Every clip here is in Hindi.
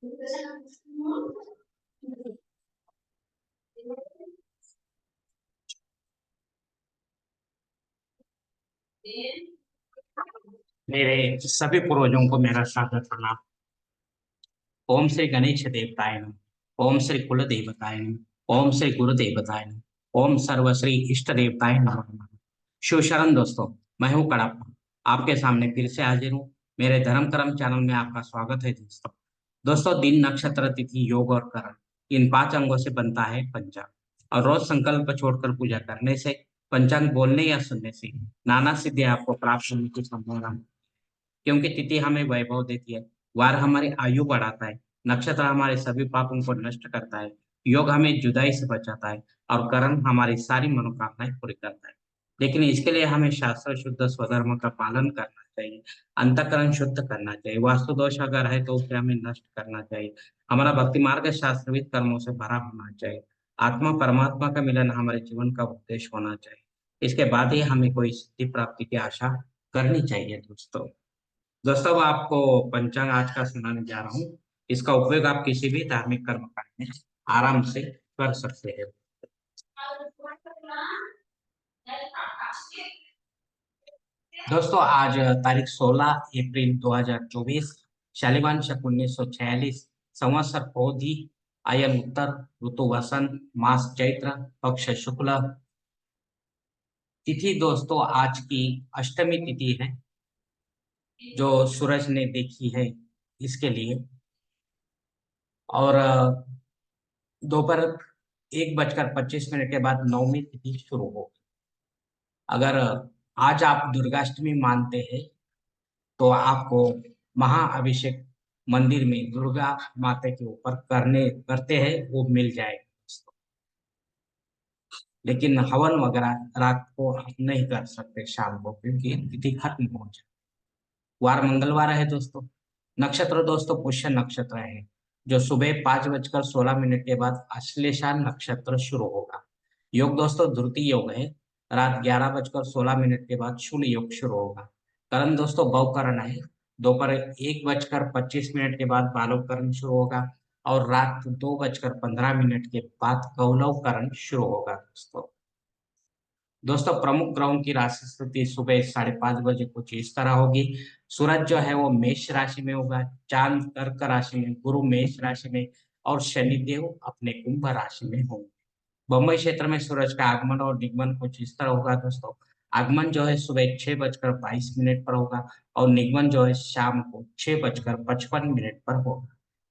मेरे सभी पूर्वजों को मेरा सादर प्रणाम। ओम श्री गणेश देवताय नमः। ओम श्री कुल देवताय नमः। ओम श्री गुरु देवताय नमः। ओम सर्व श्री इष्ट देवताय नमः। शिव शरण दोस्तों, मैं हूँ कड़प्पा, आपके सामने फिर से हाजिर हूँ। मेरे धर्म कर्म चैनल में आपका स्वागत है दोस्तों। दोस्तों, दिन नक्षत्र तिथि योग और करण, इन 5 अंगों से बनता है पंचांग। और रोज संकल्प छोड़कर पूजा करने से, पंचांग बोलने या सुनने से नाना सिद्धियां आपको प्राप्त होने की संभावना है। क्योंकि तिथि हमें वैभव देती है, वार हमारी आयु बढ़ाता है, नक्षत्र हमारे सभी पापों को नष्ट करता है, योग हमें जुदाई से बचाता है, और करण हमारी सारी मनोकामनाएं पूरी करता है। लेकिन इसके लिए हमें शास्त्र शुद्ध स्वधर्म का पालन करना चाहिए, अंतःकरण शुद्ध करना चाहिए, वास्तु दोष अगर है तो उसे हमें नष्ट करना चाहिए। हमारा भक्ति मार्ग शास्त्रविद कर्मों से भरा होना चाहिए। आत्मा परमात्मा का मिलन हमारे जीवन का उद्देश्य होना चाहिए। इसके बाद ही हमें कोई सिद्धि प्राप्ति की आशा करनी चाहिए दोस्तों। दोस्तों, अब आपको पंचांग आज का सुनाने जा रहा हूँ। इसका उपयोग आप किसी भी धार्मिक कर्म कांड में आराम से कर सकते हैं। दोस्तों, आज तारीख 16 अप्रैल 2024, शालिवान शक 1946, संवत्सर क्रोधी, आयन उत्तर, ऋतु वसंत, मास चैत्र, पक्ष शुक्ल, तिथि दोस्तों आज की अष्टमी तिथि है, जो सूरज ने देखी है इसके लिए। और दोपहर 1:25 के बाद नवमी तिथि शुरू हो। अगर आज आप दुर्गाष्टमी मानते हैं तो आपको महाअभिषेक मंदिर में दुर्गा माता के ऊपर करने करते हैं वो मिल जाएगा। लेकिन हवन वगैरह रात को आप नहीं कर सकते शाम को, क्योंकि तिथि खत्म हो जाए। वार मंगलवार है दोस्तों। नक्षत्र दोस्तों पुष्य नक्षत्र है, जो सुबह 5:16 के बाद अश्लेषा नक्षत्र शुरू होगा। योग दोस्तों धृति योग है, रात 11:16 के बाद शूल योग शुरू होगा। करण दोस्तों भवकरण है, दोपहर 1:25 के बाद बालव करण शुरू होगा, और रात 2:15 के बाद कौलव करण शुरू होगा दोस्तों। दोस्तों, प्रमुख ग्रहों की राशि स्थिति सुबह 5:30 बजे कुछ इस तरह होगी। सूरज जो है वो मेष राशि में होगा, चांद कर्क राशि में, गुरु मेष राशि में, और शनिदेव अपने कुंभ राशि में होंगे। बम्बई क्षेत्र में सूरज का आगमन और निगमन कुछ इस तरह होगा दोस्तों। आगमन जो है सुबह 6:22 पर होगा, और निगमन जो है शाम को 6:55 पर होगा।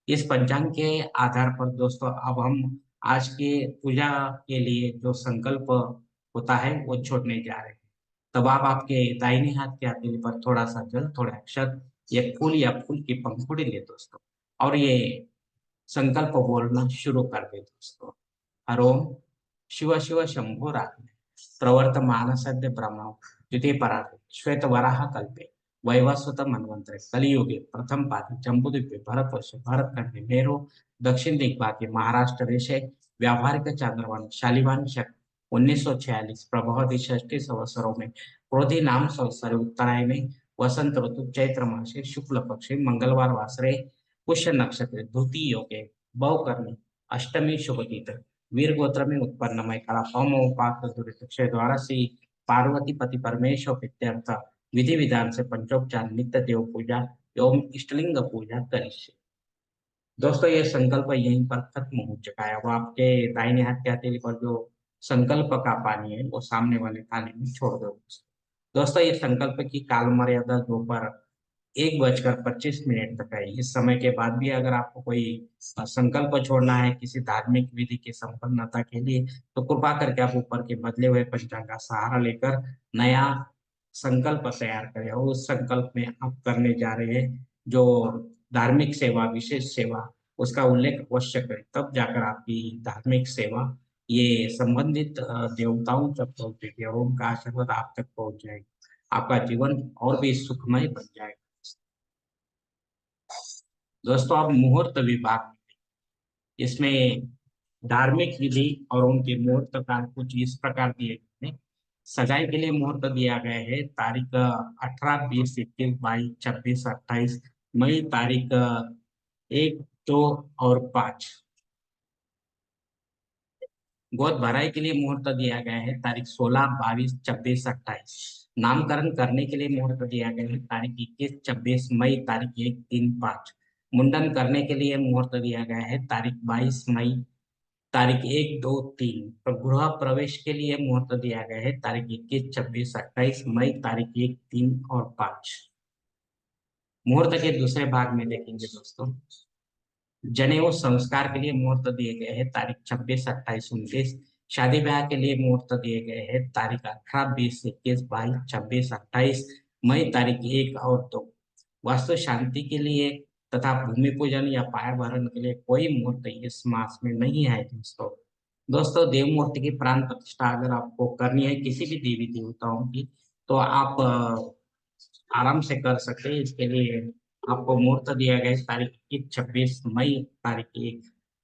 इस पंचांग के आधार पर दोस्तों अब हम आज के पूजा के लिए जो संकल्प होता है वो छोड़ने जा रहे हैं। तब आप आपके दाहिने हाथ के हथेली पर थोड़ा सा जल, थोड़ा अक्षत, एक फूल या फूल की पंखुड़ी ले दोस्तों, और ये संकल्प बोलना शुरू कर दे दोस्तों। हरोम शिव शिव शंभो रात्मे, प्रवर्तमान सद्य ब्रह्म द्वितीय परार्थे श्वेत वराह कल्पे, वैवस्वत मनवंतरे कलियुगे प्रथम पादे जम्बूद्वीपे भरतवर्षे भरतखंडे मेरु दक्षिण दिग्भागे महाराष्ट्र देशे व्यावहारिक चांद्रमान शालिवान शक 1946 प्रभवती षष्ठी संवत्सरों में क्रोधी नाम संवत्सरे उत्तरायण में वसंत ऋतु चैत्र मासे शुक्ल पक्षे मंगलवार वासरे पुष्य नक्षत्र द्वितीय योगे बहुकर्णी अष्टमी शुभ तिथि वीर गोत्र में उत्पन्न मय कला होम पात्र दुरित क्षय द्वारा से पार्वती पति परमेश्वर प्रीत्यर्थ विधि विधान से पंचोपचार नित्य देव पूजा एवं इष्टलिंग पूजा करिष्ये। दोस्तों, ये संकल्प यहीं पर खत्म हो चुका है। अब आपके दाहिने हाथ के हथेली पर जो संकल्प का पानी है वो सामने वाले थाली में छोड़ दो दोस्तों। ये संकल्प की काल मर्यादा दोपहर 1:25 तक है। इस समय के बाद भी अगर आपको कोई संकल्प छोड़ना है किसी धार्मिक विधि की संपन्नता के लिए, तो कृपा करके आप ऊपर के बदले हुए पंचांग का सहारा लेकर नया संकल्प तैयार करें, और उस संकल्प में आप करने जा रहे हैं जो धार्मिक सेवा, विशेष सेवा, उसका उल्लेख अवश्य करें। तब जाकर आपकी धार्मिक सेवा ये संबंधित देवताओं तक पहुंचेगी और उनका आशीर्वाद आप तक पहुंच जाएगा। आपका जीवन और भी सुखमय बन जाएगा। दोस्तों, अब मुहूर्त विभाग, इसमें धार्मिक विधि और उनके मुहूर्त का कुछ इस प्रकार दिए गए हैं। सगाई के लिए मुहूर्त दिया गया है तारीख 18, 20, 21, 22, 26, 28 मई, तारीख 1, 2 और 5। गोद भराई के लिए मुहूर्त दिया गया है तारीख 16, 22, 26, 28। नामकरण करने के लिए मुहूर्त दिया गया है तारीख 21, 26 मई, तारीख 1, 3, 5। मुंडन करने के लिए मुहूर्त दिया गया है तारीख 22 मई, तारीख 1, 2, 3। तो गृह प्रवेश के लिए मुहूर्त दिया गया है तारीख 21, 26, 28 मई, तारीख 1, 3 और 5। मुहूर्त के दूसरे भाग में देखेंगे दोस्तों, जनेऊ संस्कार के लिए मुहूर्त दिए गए हैं तारीख 26, 28, 29। शादी ब्याह के लिए मुहूर्त दिए गए हैं तारीख 18, 20, 21, 22, 26, 28 मई, तारीख 1 और 2। वास्तु शांति के लिए तथा भूमि पूजन या पाया भरण के लिए कोई मुहूर्त इस मास में नहीं है दोस्तों। दोस्तों, देव मूर्ति की प्राण प्रतिष्ठा अगर आपको करनी है किसी भी देवी देवताओं की, तो आप आराम से कर सकते हैं। इसके लिए आपको मुहूर्त दिया गया है तारीख 21, 26 मई, तारीख 1।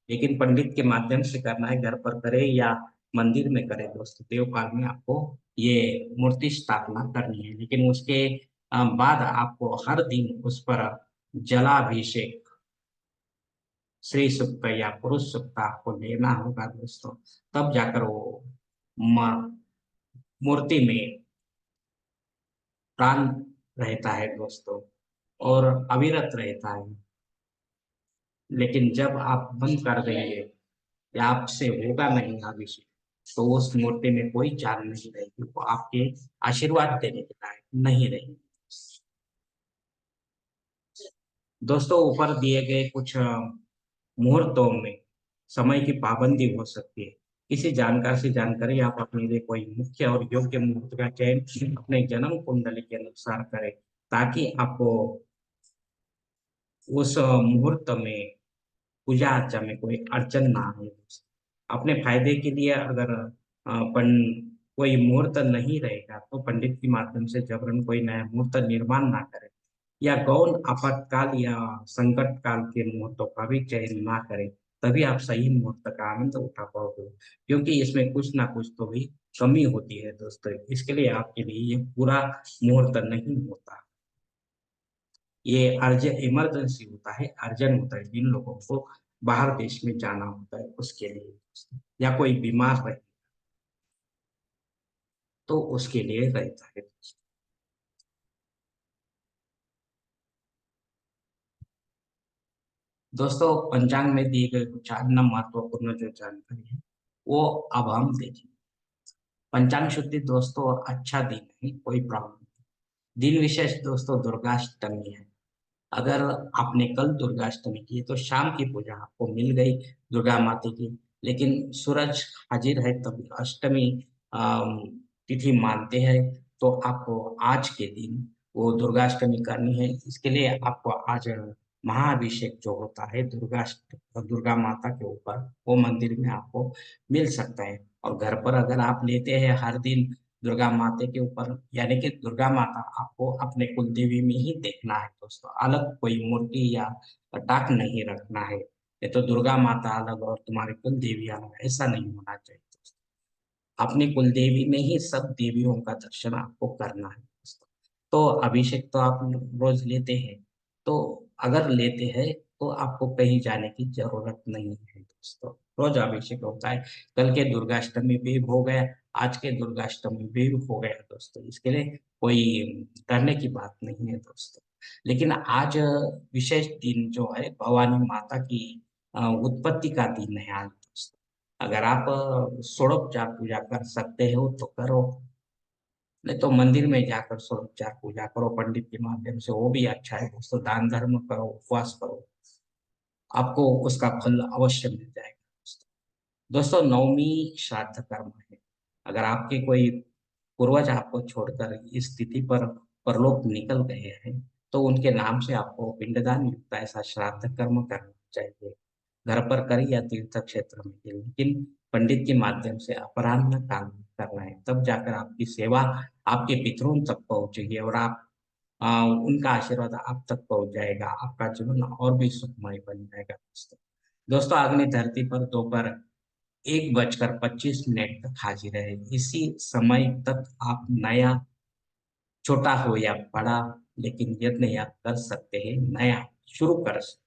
लेकिन पंडित के माध्यम से करना है, घर पर करे या मंदिर में करे दोस्तों। देवकाल में आपको ये मूर्ति स्थापना करनी है, लेकिन उसके बाद आपको हर दिन उस पर जलाभिषेक, श्री सूक्त या पुरुष सूक्त आपको लेना होगा दोस्तों। तब जाकर वो मूर्ति में प्राण रहता है दोस्तों, और अविरत रहता है। लेकिन जब आप बंद कर देंगे या आपसे होगा नहीं अभिषेक, तो उस मूर्ति में कोई जान नहीं रहेगी, वो आपके आशीर्वाद देने के लायक नहीं रहेगी। दोस्तों, ऊपर दिए गए कुछ मुहूर्तों में समय की पाबंदी हो सकती है। किसी जानकार से जानकारी आप अपने लिए कोई मुख्य और योग्य मुहूर्त का चयन अपने जन्म कुंडली के अनुसार करें, ताकि आपको उस मुहूर्त में पूजा अर्चा में कोई अड़चन ना आए। अपने फायदे के लिए अगर कोई मुहूर्त नहीं रहेगा, तो पंडित के माध्यम से जबरन कोई नया मुहूर्त निर्माण ना करे, या गौण आपातकाल या संकट काल के मुहूर्तों का भी चयन ना करें। तभी आप सही मुहूर्त का आनंद उठा पाओगे, क्योंकि इसमें कुछ ना कुछ तो भी कमी होती है दोस्तों। इसके लिए आपके लिए ये पूरा मुहूर्त नहीं होता। ये अर्जेंट इमरजेंसी होता है, अर्जेंट होता है। जिन लोगों को बाहर देश में जाना होता है उसके लिए, या कोई बीमार रहे तो उसके लिए रहता है। दोस्तों, पंचांग में दिए गए कुछ अन्य महत्वपूर्ण जो जानकारी है वो अब हम देखें। पंचांग शुद्धि दोस्तों अच्छा दिन है, कोई प्रॉब्लम नहीं। दिन विशेष दोस्तों दुर्गाष्टमी है। अगर आपने कल दुर्गाष्टमी की तो शाम की पूजा आपको मिल गई दुर्गा माता की, लेकिन सूरज हाजिर है तब अष्टमी अम, तिथि मानते हैं, तो आपको आज के दिन वो दुर्गाष्टमी करनी है। इसके लिए आपको आज महाअभिषेक जो होता है दुर्गा माता के ऊपर, वो मंदिर में आपको मिल सकता है। और घर पर अगर आप लेते हैं हर दिन दुर्गा माता के ऊपर, यानी कि दुर्गा माता आपको अपने कुल देवी में ही देखना है दोस्तों। अलग कोई मूर्ति या पटाख नहीं रखना है। ये तो दुर्गा माता अलग और तुम्हारी कुल देवी अलग, ऐसा नहीं होना चाहिए दोस्तों। अपनी कुल देवी में ही सब देवियों का दर्शन आपको करना है दोस्तों। तो अभिषेक तो आप रोज लेते हैं, तो अगर लेते हैं तो आपको कहीं जाने की जरूरत नहीं है दोस्तों। रोज अभिषेक होता है। कल के दुर्गाष्टमी भी हो गया, आज के दुर्गाष्टमी भी हो गया दोस्तों। इसके लिए कोई डरने की बात नहीं है दोस्तों। लेकिन आज विशेष दिन जो है भवानी माता की उत्पत्ति का दिन है आज दोस्तों। अगर आप षोडोपचार पूजा कर सकते हो तो करो, नहीं तो मंदिर में जाकर षोडोपचार पूजा करो पंडित के माध्यम से, वो भी अच्छा है दोस्तों। दान धर्म करो, उपवास करो, आपको उसका फल अवश्य मिल जाएगा दोस्तों। नवमी श्राद्ध कर्म है। अगर आपके कोई पूर्वज आपको छोड़कर इस तिथि पर परलोक निकल गए हैं, तो उनके नाम से आपको पिंडदान युक्त ऐसा श्राद्ध कर्म करना चाहिए। घर पर करें या तीर्थ क्षेत्र में करें, लेकिन पंडित के माध्यम से अपराह्न काल में करना है। तब जाकर आपकी सेवा आपके पितरों तक पहुंचेगी, और आप उनका आशीर्वाद आप तक पहुंच जाएगा। आपका जीवन और भी सुखमय बन जाएगा दोस्तों। दोस्तों, अग्नि धरती पर दोपहर 1:25 तक हाजिर है। इसी समय तक आप नया, छोटा हो या बड़ा, लेकिन यत्न आप कर सकते हैं, नया शुरू कर सकते हैं।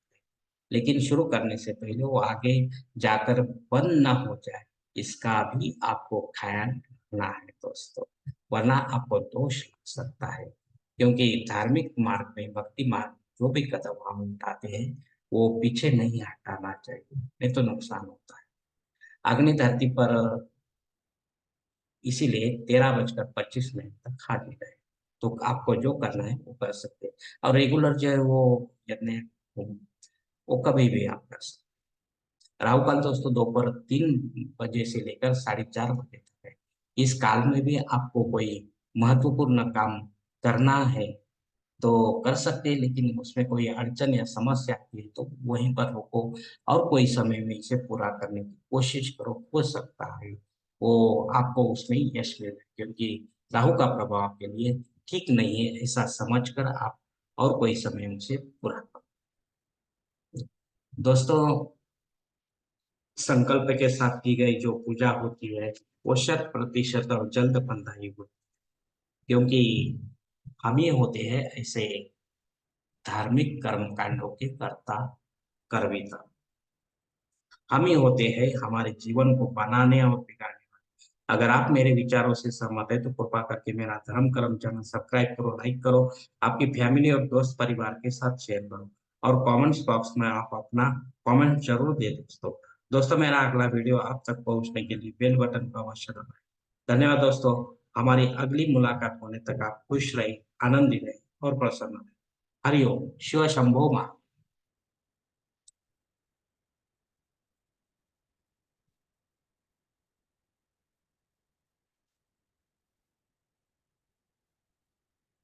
लेकिन शुरू करने से पहले वो आगे जाकर बंद न हो जाए, इसका भी आपको ख्याल रखना है दोस्तों, वरना आपको दोष लग सकता है। क्योंकि धार्मिक मार्ग में, भक्ति मार्ग में जो भी कदम हम उठाते हैं, वो पीछे नहीं हटाना चाहिए, नहीं तो नुकसान होता है। अग्नि धरती पर इसीलिए 13:25 तक खाली रहे। तो आपको जो करना है वो कर सकते हैं, और रेगुलर जो है वो जितने वो कभी भी आप कर सकते हैं। राहु काल दोस्तों दोपहर 3 बजे से लेकर 4:30 बजे तक है। इस काल में भी आपको कोई महत्वपूर्ण काम करना है तो कर सकते हैं, लेकिन उसमें कोई अड़चन या समस्या आती है तो वहीं पर रोको और कोई समय में इसे पूरा करने की कोशिश करो, हो सकता है वो आपको उसमें यश मिले, क्योंकि राहु का प्रभाव आपके लिए ठीक नहीं है, ऐसा समझकर आप और कोई समय में उसे पूरा करो। दोस्तों, संकल्प के साथ की गई जो पूजा होती है वो 100% और जल्द फलदायी होती है, क्योंकि हम ही होते हैं ऐसे धार्मिक कर्म कांडों के कर्ता कर्विता। हम ही होते हैं हमारे जीवन को बनाने और बिगाड़ने वाले। अगर आप मेरे विचारों से सहमत है तो कृपा करके मेरा धर्म कर्म चैनल सब्सक्राइब करो, लाइक करो, आपकी फैमिली और दोस्त परिवार के साथ शेयर करो, और कमेंट्स बॉक्स में आप अपना कमेंट जरूर दे दोस्तों। दोस्तों, मेरा अगला वीडियो आप तक पहुंचने के लिए बेल बटन को अवश्य दबाएं। धन्यवाद दोस्तों। हमारी अगली मुलाकात होने तक आप खुश रहे, आनंदित रहे और प्रसन्न रहे। हरिओम शिव शंभो मा।